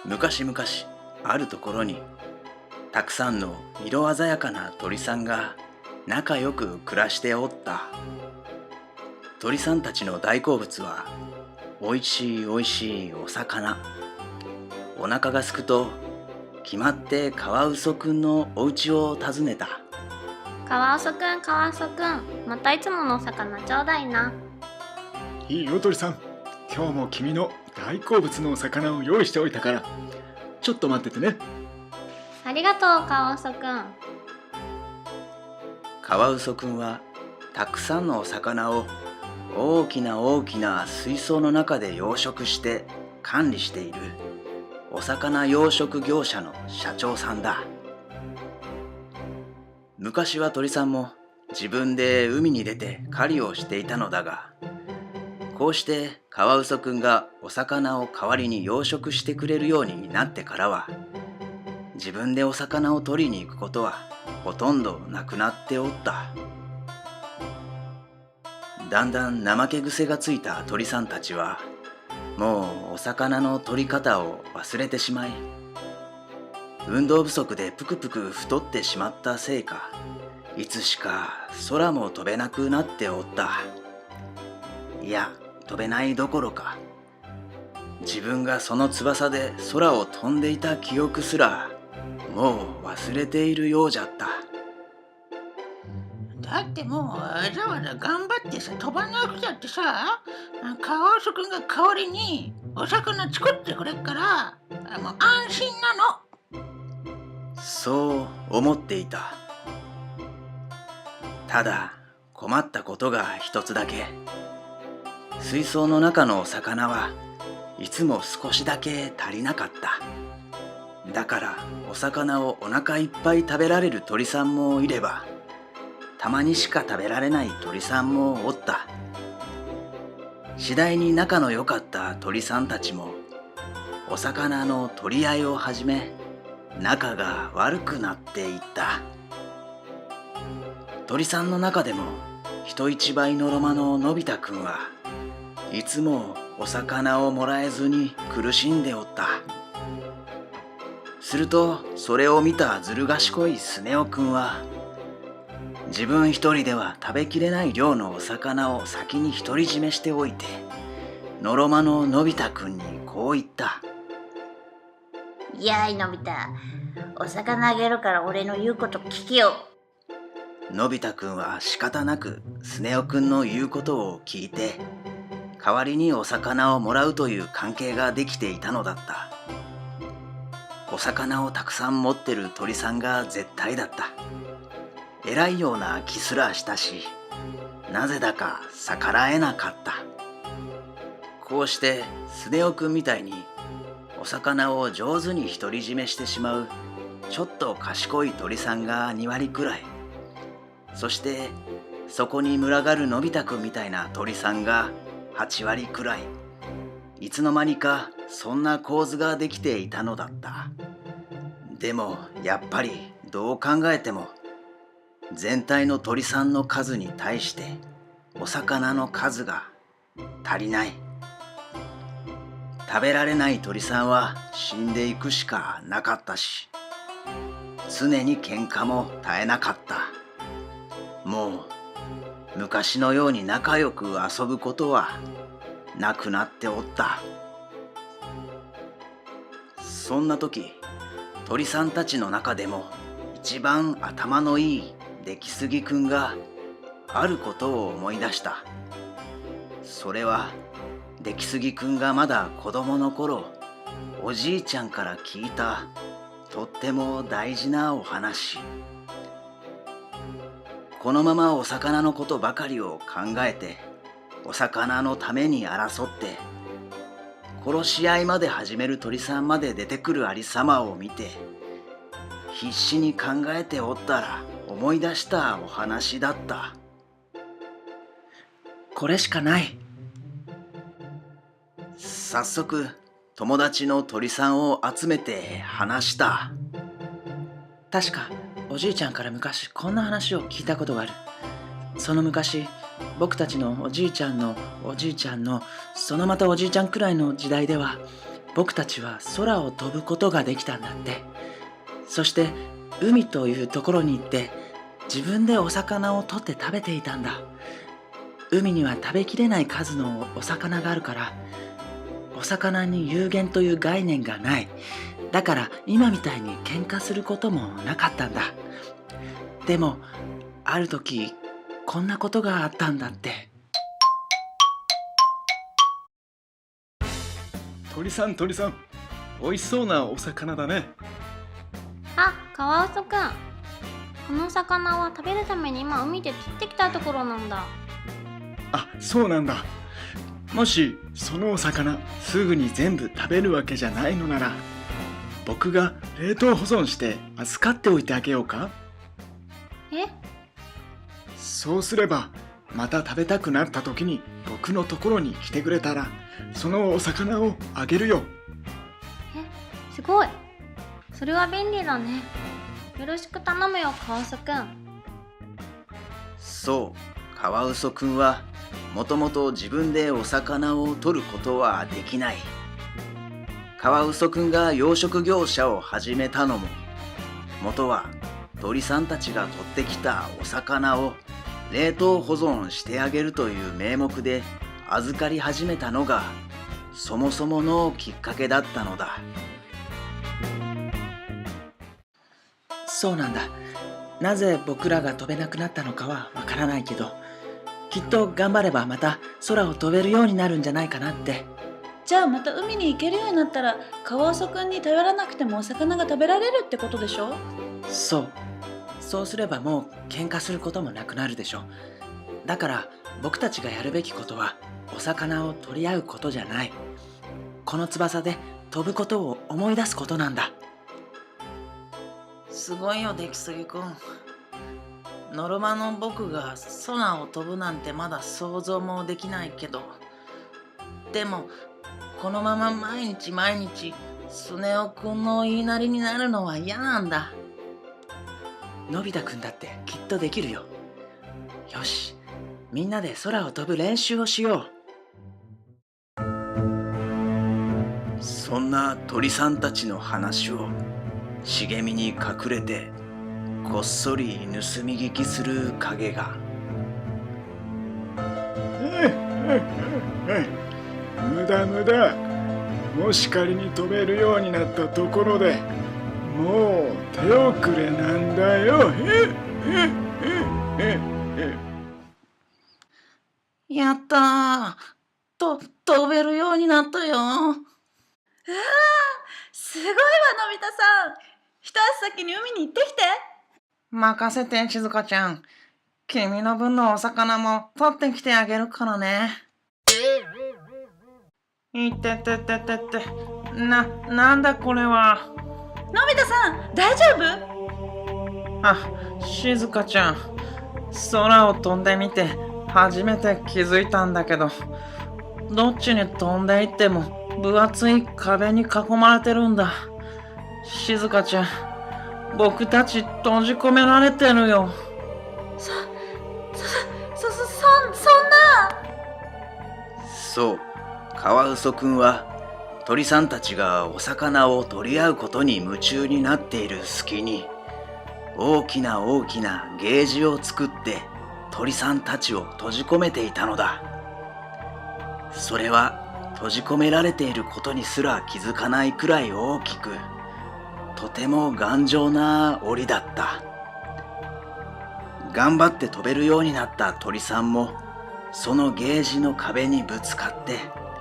昔々あるところにたくさんの色鮮やかな鳥さんが仲良く暮らしておった。鳥さんたちの大好物はおいしいおいしいお魚。お腹がすくと決まってカワウソくんのお家を訪ねた。カワウソくん、カワウソくん、またいつものお魚ちょうだいな。いいよ鳥さん、今日も君の大好物のお魚を用意しておいたから、ちょっと待っててね。ありがとう、カワウソくん。カワウソくんはたくさんのお魚を大きな大きな水槽の中で養殖して管理しているお魚養殖業者の社長さんだ。昔は鳥さんも自分で海に出て狩りをしていたのだが、こうしてカワウソくんがお魚を代わりに養殖してくれるようになってからは、自分でお魚を取りに行くことはほとんどなくなっておった。だんだん怠け癖がついた鳥さんたちはもうお魚の取り方を忘れてしまい、運動不足でぷくぷく太ってしまったせいか、いつしか空も飛べなくなっておった。いや、飛べないどころか、自分がその翼で空を飛んでいた記憶すらもう忘れているようじゃった。だってもうわざわざ頑張ってさ飛ばなくちゃってさ、カワウソくんが代わりにお魚作ってくれっから、もう安心なの。そう思っていた。ただ困ったことが一つだけ。水槽の中のお魚はいつも少しだけ足りなかった。だからお魚をお腹いっぱい食べられる鳥さんもいれば、たまにしか食べられない鳥さんもおった。次第に仲の良かった鳥さんたちもお魚の取り合いを始め、仲が悪くなっていった。鳥さんの中でも人一倍のろまののび太くんはいつもお魚をもらえずに苦しんでおった。するとそれを見たずる賢いスネ夫くんは、自分一人では食べきれない量のお魚を先に独り占めしておいて、のろまののび太くんにこう言った。いやいのび太、お魚あげるから俺の言うこと聞きよ。のび太くんは仕方なくスネ夫くんの言うことを聞いて、代わりにお魚をもらうという関係ができていたのだった。お魚をたくさん持ってる鳥さんが絶対だった。偉いような気すらしたし、なぜだか逆らえなかった。こうしてスネ夫くんみたいにお魚を上手に独り占めしてしまうちょっと賢い鳥さんが2割くらい、そしてそこに群がるのび太くんみたいな鳥さんが8割くらい、いつの間にかそんな構図ができていたのだった。でもやっぱりどう考えても全体の鳥さんの数に対してお魚の数が足りない。食べられない鳥さんは死んでいくしかなかったし、常に喧嘩も絶えなかった。もう昔のように仲良く遊ぶことはなくなっておった。そんな時、鳥さんたちの中でも一番頭のいい出来すぎくんがあることを思い出した。それは出来すぎくんがまだ子供の頃、おじいちゃんから聞いたとっても大事なお話。このままお魚のことばかりを考えて、お魚のために争って殺し合いまで始める鳥さんまで出てくるありさまを見て、必死に考えておったら思い出したお話だった。これしかない。早速友達の鳥さんを集めて話した。確かおじいちゃんから昔こんな話を聞いたことがある。その昔、僕たちのおじいちゃんのおじいちゃんのそのまたおじいちゃんくらいの時代では、僕たちは空を飛ぶことができたんだって。そして海というところに行って自分でお魚を取って食べていたんだ。海には食べきれない数のお魚があるから、お魚に有限という概念がない。だから今みたいに喧嘩することもなかったんだ。でもある時こんなことがあったんだって。鳥さん、美味しそうなお魚だね。あ、カワウソくん。この魚は食べるために今海で釣ってきたところなんだ。あ、そうなんだ。もしそのお魚すぐに全部食べるわけじゃないのなら、僕が冷凍保存して預かっておいてあげようか。え？そうすればまた食べたくなった時に僕のところに来てくれたら、そのお魚をあげるよ。すごい。それは便利だね。よろしく頼むよ、カワウソくん。そう、カワウソくんはもともと自分でお魚を取ることはできない。カワウソくんが養殖業者を始めたのも、元は鳥さんたちが取ってきたお魚を冷凍保存してあげるという名目で預かり始めたのがそもそものきっかけだったのだ。そうなんだ。なぜ僕らが飛べなくなったのかはわからないけど、きっと頑張ればまた空を飛べるようになるんじゃないかなって。じゃあまた海に行けるようになったら、カワウソくんに頼らなくてもお魚が食べられるってことでしょ？そうすればもう喧嘩することもなくなるでしょ。だから僕たちがやるべきことはお魚を取り合うことじゃない。この翼で飛ぶことを思い出すことなんだ。すごいよ、出来すぎくん。ノルマの僕が空を飛ぶなんてまだ想像もできないけど、でもこのまま毎日スネ夫くんの言いなりになるのは嫌なんだ。のび太くんだってきっとできるよ。よし、みんなで空を飛ぶ練習をしよう。そんな鳥さんたちの話を茂みに隠れてこっそり盗み聞きする影が。無駄。もし仮に飛べるようになったところでもう手遅れなんだよ。やったー。飛べるようになったよ。すごいわ、のび太さん。一足先に海に行ってきて。任せて、静香ちゃん。君の分のお魚も取ってきてあげるからね。いててててて。なんだこれは。のび太さん、大丈夫？あ、静香ちゃん。空を飛んでみて初めて気づいたんだけど、どっちに飛んでいっても分厚い壁に囲まれてるんだ。静香ちゃん、僕たち閉じ込められてるよ。そんな。そう、カワウソくんは鳥さんたちがお魚を取り合うことに夢中になっている隙に、大きなゲージを作って鳥さんたちを閉じ込めていたのだ。それは閉じ込められていることにすら気づかないくらい大きく、とても頑丈な檻だった。頑張って飛べるようになった鳥さんもそのゲージの壁にぶつかって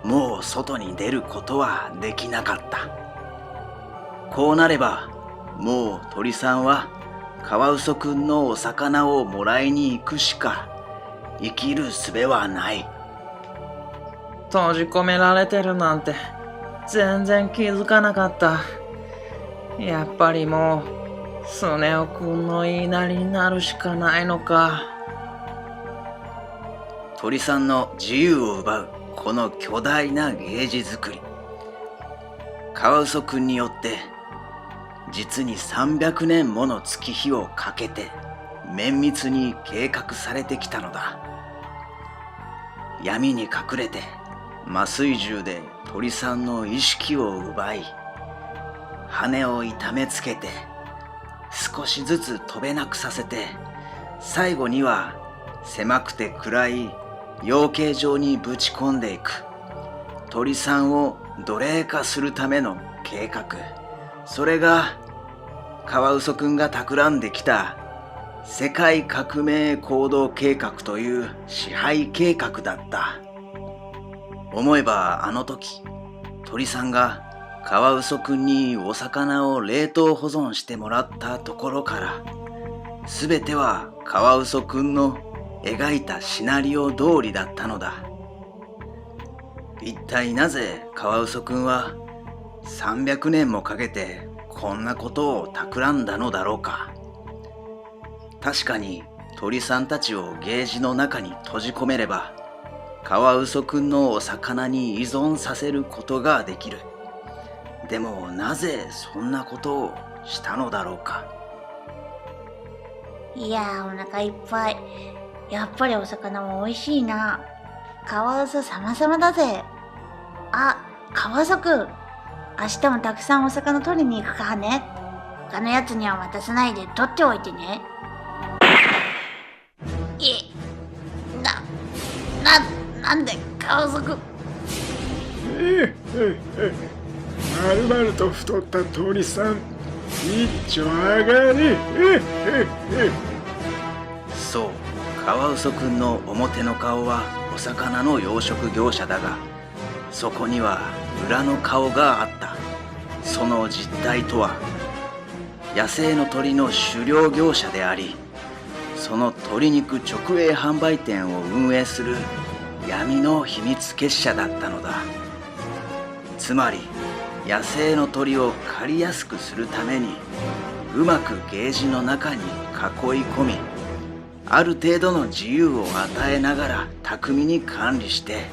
もう外に出ることはできなかった。こうなればもう鳥さんはカワウソくんのお魚をもらいに行くしか生きる術はない。閉じ込められてるなんて全然気づかなかった。やっぱりもうスネ夫くんの言いなりになるしかないのか。鳥さんの自由を奪うこの巨大なゲージ作り、カワウソくんによって実に300年もの月日をかけて綿密に計画されてきたのだ。闇に隠れて麻酔銃で鳥さんの意識を奪い、羽を痛めつけて少しずつ飛べなくさせて、最後には狭くて暗い養鶏場にぶち込んでいく鳥さんを奴隷化するための計画。それがカワウソくんが企んできた世界革命行動計画という支配計画だった。思えばあの時、鳥さんがカワウソくんにお魚を冷凍保存してもらったところから、すべてはカワウソくんの描いたシナリオ通りだったのだ。一体なぜカワウソくんは300年もかけてこんなことを企んだのだろうか。確かに鳥さんたちをゲージの中に閉じ込めれば、カワウソくんのお魚に依存させることができる。でもなぜそんなことをしたのだろうか。いやー、お腹いっぱい。やっぱりお魚も美味しいな。カワウソ様々だぜ。あ、カワウソくん。明日もたくさんお魚取りに行くからね。他のやつには渡さないで取っておいてね。なんでカワウソくん。まるまると太った鳥さん、一丁上がり。そう、カワウソくんの表の顔はお魚の養殖業者だが、そこには裏の顔があった。その実態とは、野生の鳥の狩猟業者であり、その鶏肉直営販売店を運営する闇の秘密結社だったのだ。つまり野生の鳥を狩りやすくするために、うまくゲージの中に囲い込み、ある程度の自由を与えながら巧みに管理して、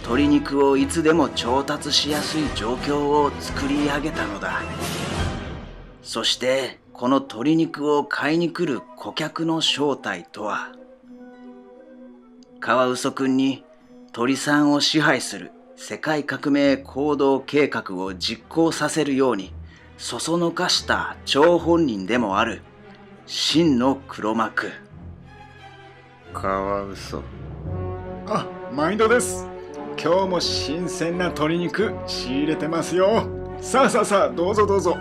鶏肉をいつでも調達しやすい状況を作り上げたのだ。そしてこの鶏肉を買いに来る顧客の正体とは、カワウソくんに鳥さんを支配する世界革命行動計画を実行させるようにそそのかした張本人でもある真の黒幕。カワウソ。あ、毎度です。今日も新鮮な鶏肉仕入れてますよ。さあ、どうぞどうぞ。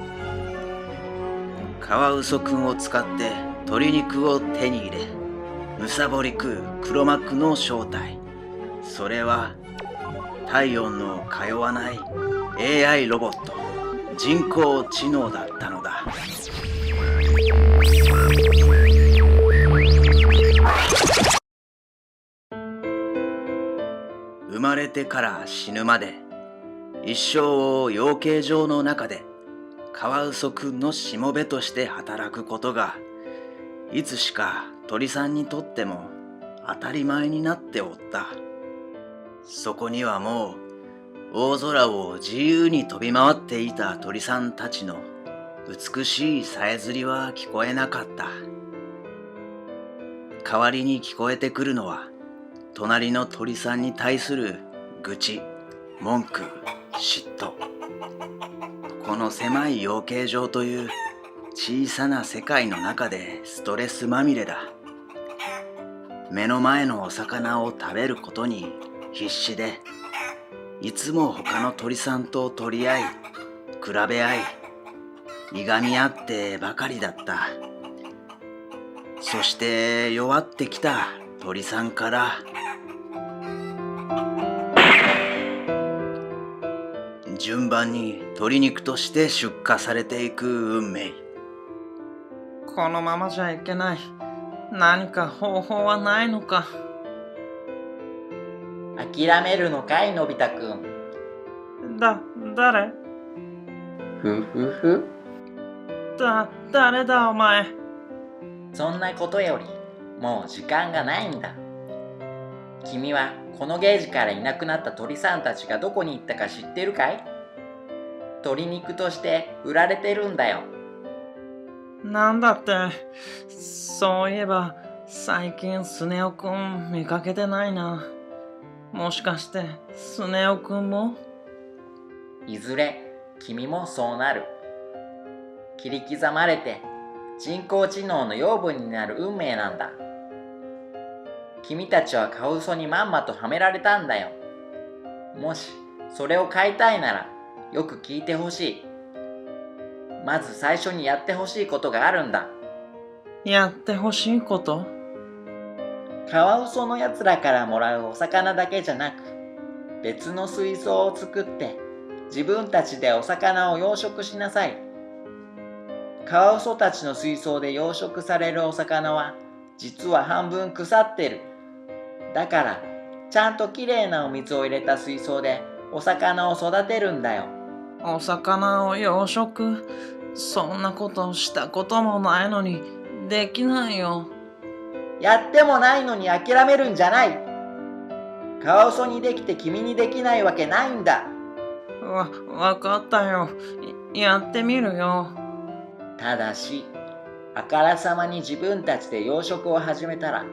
カワウソくんを使って鶏肉を手に入れ、むさぼり食う黒幕の正体、それは体温の通わない AI ロボット、人工知能だったのだ。生まれてから死ぬまで一生を養鶏場の中でカワウソくんのしもべとして働くことが、いつしか鳥さんにとっても当たり前になっておった。そこにはもう大空を自由に飛び回っていた鳥さんたちの美しいさえずりは聞こえなかった。代わりに聞こえてくるのは、隣の鳥さんに対する愚痴、文句、嫉妬。この狭い養鶏場という小さな世界の中でストレスまみれだ。目の前のお魚を食べることに必死で、いつも他の鳥さんと取り合い、比べ合い、いがみ合ってばかりだった。そして弱ってきた鳥さんから順番に鶏肉として出荷されていく運命。このままじゃいけない。何か方法はないのか。諦めるのかい、のび太くん。誰ふふふ。誰だお前。そんなことより、もう時間がないんだ。君はこのゲージからいなくなった鳥さんたちがどこに行ったか知ってるかい？鶏肉として売られてるんだよ。なんだって、そういえば最近スネ夫くん見かけてないな。もしかしてスネ夫くんも？いずれ君もそうなる。切り刻まれて人工知能の養分になる運命なんだ。君たちはカワウソにまんまとはめられたんだよ。もしそれを変えたいならよく聞いてほしい。まず最初にやってほしいことがあるんだ。やってほしいこと？カワウソのやつらからもらうお魚だけじゃなく、別の水槽を作って自分たちでお魚を養殖しなさい。カワウソたちの水槽で養殖されるお魚は実は半分腐ってる。だからちゃんときれいなお水を入れた水槽でお魚を育てるんだよ。お魚を養殖？そんなことしたこともないのにできないよ。やってもないのに諦めるんじゃない。カワウソにできて君にできないわけないんだ。わかったよ。やってみるよ。ただし、あからさまに自分たちで養殖を始めたら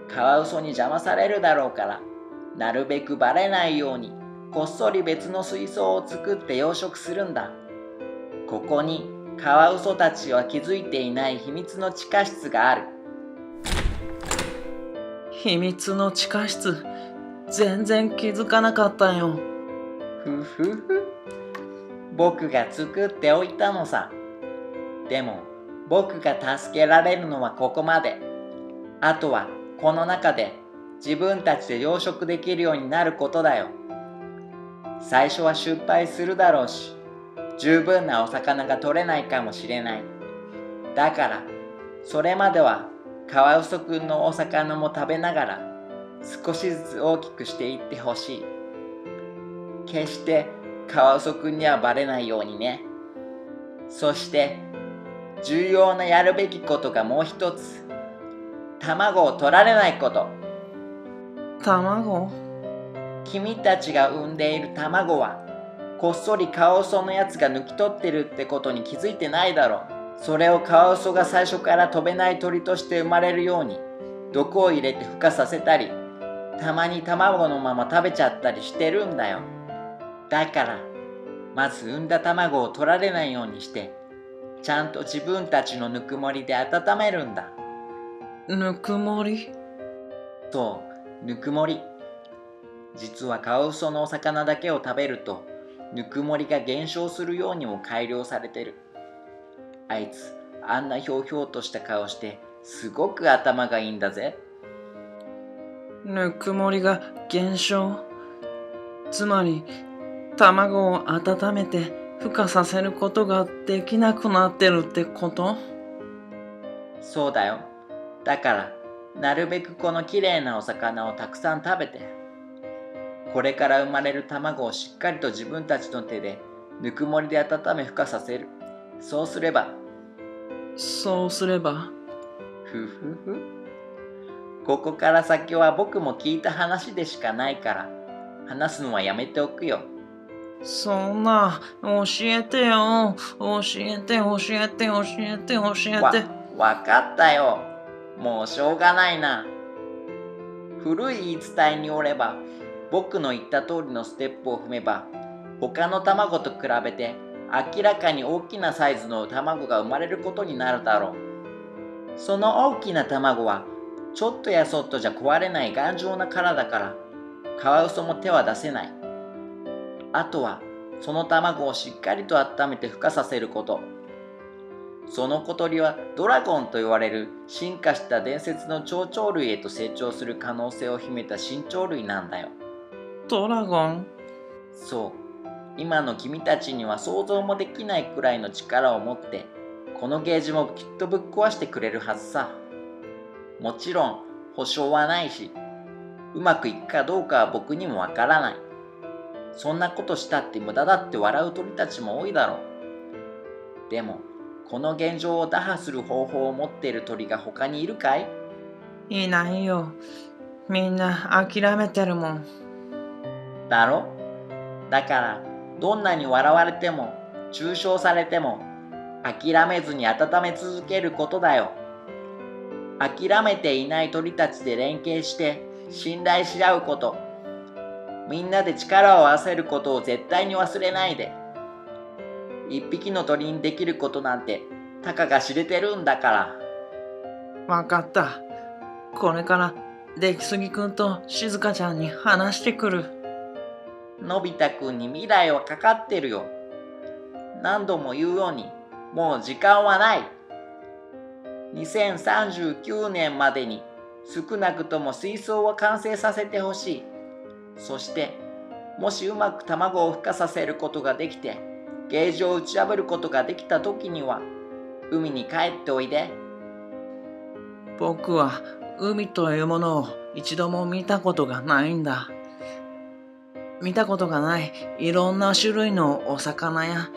カワウソに邪魔されるだろうから、なるべくバレないようにこっそり別の水槽を作って養殖するんだ。ここにカワウソたちは気づいていない秘密の地下室がある。秘密の地下室、全然気づかなかったよ。ふふふ。僕が作っておいたのさ。でも僕が助けられるのはここまで。あとはこの中で自分たちで養殖できるようになることだよ。最初は失敗するだろうし、十分なお魚が取れないかもしれない。だからそれまではカワウソくんのお魚も食べながら少しずつ大きくしていってほしい。決してカワウソくんにはバレないようにね。そして重要なやるべきことがもう一つ。卵を取られないこと。卵？君たちが産んでいる卵はこっそりカワウソのやつが抜き取ってるってことに気づいてないだろう。それをカワウソが最初から飛べない鳥として生まれるように毒を入れて孵化させたり、たまに卵のまま食べちゃったりしてるんだよ。だからまず産んだ卵を取られないようにしてちゃんと自分たちのぬくもりで温めるんだ。ぬくもり？そう、ぬくもり。実はカワウソのお魚だけを食べるとぬくもりが減少するようにも改良されてる。あいつあんなひょうひょうとした顔してすごく頭がいいんだぜ。ぬくもりが減少？つまり卵を温めて孵化させることができなくなってるってこと？そうだよ。だからなるべくこのきれいなお魚をたくさん食べて、これから生まれる卵をしっかりと自分たちの手でぬくもりで温め孵化させる。そうすればふふふ。ここから先は僕も聞いた話でしかないから話すのはやめておくよ。そんな、教えてよ。教えて。わかったよ。もうしょうがないな。古い言い伝えによれば、僕の言った通りのステップを踏めば、他の卵と比べて明らかに大きなサイズの卵が生まれることになるだろう。その大きな卵は、ちょっとやそっとじゃ壊れない頑丈な殻だから、カワウソも手は出せない。あとは、その卵をしっかりと温めて孵化させること。その小鳥はドラゴンと言われる進化した伝説の蝶々類へと成長する可能性を秘めた新鳥類なんだよ。ドラゴン？そう。今の君たちには想像もできないくらいの力を持って、このゲージもきっとぶっ壊してくれるはずさ。もちろん保証はないし、うまくいくかどうかは僕にもわからない。そんなことしたって無駄だって笑う鳥たちも多いだろう。でも、この現状を打破する方法を持っている鳥が他にいるかい？いないよ。みんな諦めてるもん。だろ？だから、どんなに笑われても、中傷されても、諦めずに温め続けることだよ。諦めていない鳥たちで連携して信頼し合うこと。みんなで力を合わせることを絶対に忘れないで。一匹の鳥にできることなんてたかが知れてるんだから。わかった。これから出来すぎくんとしずかちゃんに話してくる。のび太くんに未来はかかってるよ。何度も言うように、もう時間はない。2039年までに少なくとも水槽を完成させてほしい。そして、もしうまく卵を孵化させることができて、ゲージを打ち破ることができた時には、海に帰っておいで。僕は海というものを一度も見たことがないんだ。見たことがないいろんな種類のお魚や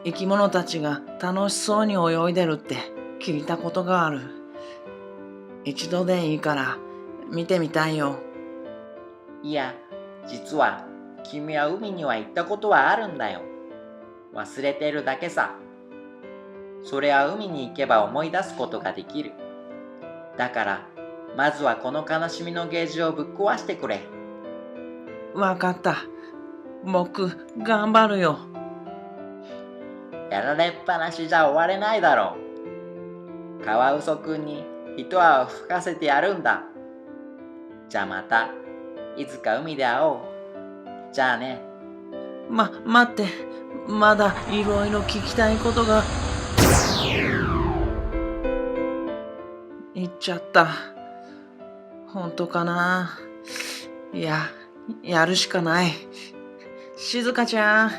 生き物たちが楽しそうに泳いでるって聞いたことがある。一度でいいから見てみたいよ。いや、実は君は海には行ったことはあるんだよ。忘れてるだけさ。それは海に行けば思い出すことができる。だから、まずはこの悲しみのゲージをぶっ壊してくれ。わかった。僕、頑張るよ。やられっぱなしじゃ終われないだろう。カワウソくんに一泡吹かせてやるんだ。じゃあまた、いつか海で会おう。じゃあね。待って。まだいろいろ聞きたいことが。言っちゃった。本当かな。いや、やるしかない。しずかちゃん。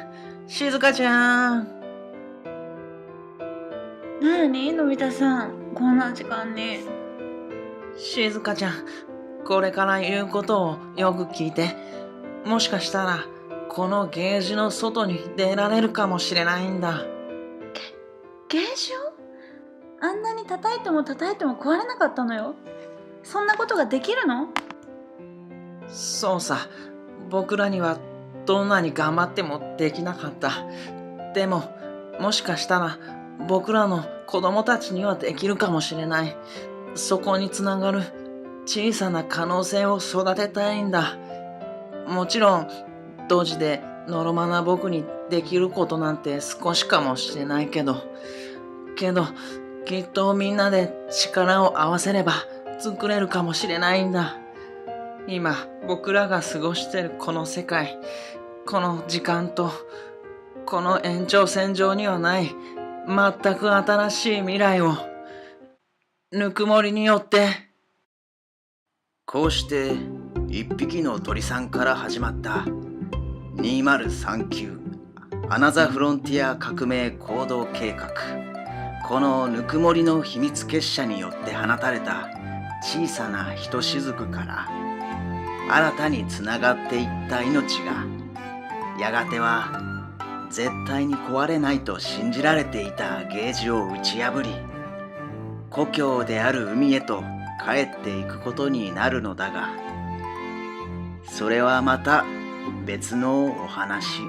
なにのび太さん、こんな時間に。しずかちゃん、これから言うことをよく聞いて。もしかしたら、このゲージの外に出られるかもしれないんだ。ゲージをあんなに叩いても壊れなかったのよ。そんなことができるの？そうさ、僕らにはどんなに頑張ってもできなかった。でも、もしかしたら僕らの子供たちにはできるかもしれない。そこにつながる小さな可能性を育てたいんだ。もちろん、ドジでのろまな僕にできることなんて少しかもしれないけど、きっとみんなで力を合わせれば作れるかもしれないんだ。今、僕らが過ごしてるこの世界、この時間と、この延長線上にはない全く新しい未来を、ぬくもりによって。こうして一匹の鳥さんから始まった2039アナザフロンティア革命行動計画。このぬくもりの秘密結社によって放たれた小さなひとしずくから新たにつながっていった命が、やがては絶対に壊れないと信じられていたゲージを打ち破り、故郷である海へと帰っていくことになるのだが、それはまた別のお話。